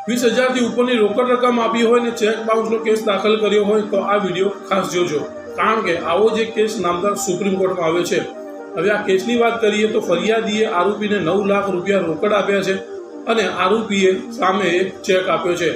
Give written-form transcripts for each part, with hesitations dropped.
20,000થી ઉપરની રોકડ રકમ આપી હોય ને ચેક બાઉન્સનો કેસ દાખલ કર્યો હોય તો આ વિડીયો ખાસ જોજો, કારણ કે આવો જ એક કેસ નામદાર સુપ્રીમ કોર્ટમાં આવ્યો છે। હવે આ કેસની વાત કરીએ તો ફરિયાદીએ આરોપીને 9 લાખ રૂપિયા રોકડ આપ્યા છે અને આરોપીએ સામે એક ચેક આપ્યો છે।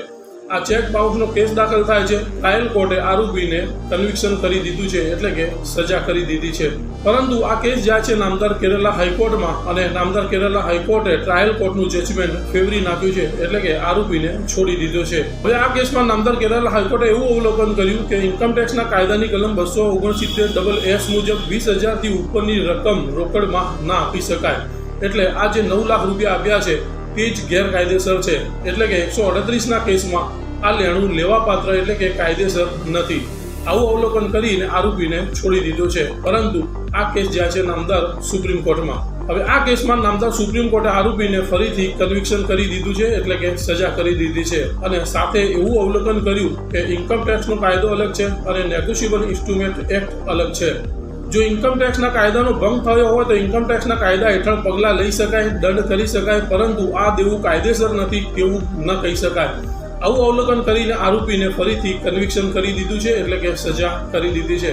આ ચેક બાઉન્સનો કેસ દાખલ થાય છે। ટ્રાયલ કોર્ટે આરોપીને કન્વિક્શન કરી દીધું છે, એટલે કે સજા કરી દીધી છે। પરંતુ આ કેસ જાય છે નામદાર કેરલા હાઈકોર્ટમાં અને નામદાર કેરલા હાઈકોર્ટે ટ્રાયલ કોર્ટનું જજમેન્ટ ફેવરી નાખ્યું છે, એટલે કે આરોપીને છોડી દીધો છે। હવે આ કેસમાં નામદાર કેરલા હાઈકોર્ટે એવું અવલોકન કર્યું કે ઇન્કમટેક્સના કાયદાની કલમ 269(s) મુજબ 20,000થી ઉપરની રકમ રોકડમાં ના આપી શકાય, એટલે આ જે 9 લાખ રૂપિયા આપ્યા છે તે જ ગેરકાયદેસર છે, એટલે કે 138ના કેસમાં આ લેણું લેવાપાત્ર એટલે કે કાયદેસર નથી। આવું અવલોકન કરીને આરોપીને છોડી દીધો છે, પરંતુ આ કેસ જાય છે નામદાર સુપ્રીમ કોર્ટમાં। હવે આ કેસમાં નામદાર સુપ્રીમ કોર્ટે આરોપીને ફરીથી કન્વિક્શન કરી દીધું છે, એટલે કે સજા કરી દીધી છે અને સાથે એવું અવલોકન કર્યું કે ઇન્કમટેક્સનો કાયદો અલગ છે અને નેગોશિયેબલ ઇન્સ્ટ્રુમેન્ટ એક્ટ અલગ છે। જો ઇન્કમટેક્સના કાયદાનો ભંગ થયો હોય તો ઇન્કમટેક્સના કાયદા હેઠળ પગલાં લઈ શકાય, દંડ કરી શકાય, પરંતુ આ દેવું કાયદેસર નથી તેવું ન કહી શકાય। આવું અવલોકન કરીને આરોપીને ફરીથી કન્વિક્શન કરી દીધું છે, એટલે કે સજા કરી દીધી છે।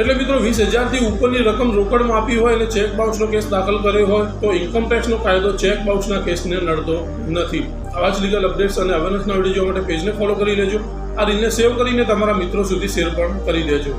એટલે મિત્રો 20,000થી ઉપરની રકમ રોકડમાં આપી હોય અને ચેક બાઉન્સનો કેસ દાખલ કર્યો હોય તો ઇન્કમટેક્સનો કાયદો ચેક બાઉન્સના કેસને નડતો નથી। આવા જ લીગલ અપડેટ્સ અને અવેરનેસના વિડીયો જોવા માટે પેજને ફોલો કરી લેજો। આ રીલને સેવ કરીને તમારા મિત્રો સુધી શેર પણ કરી દેજો।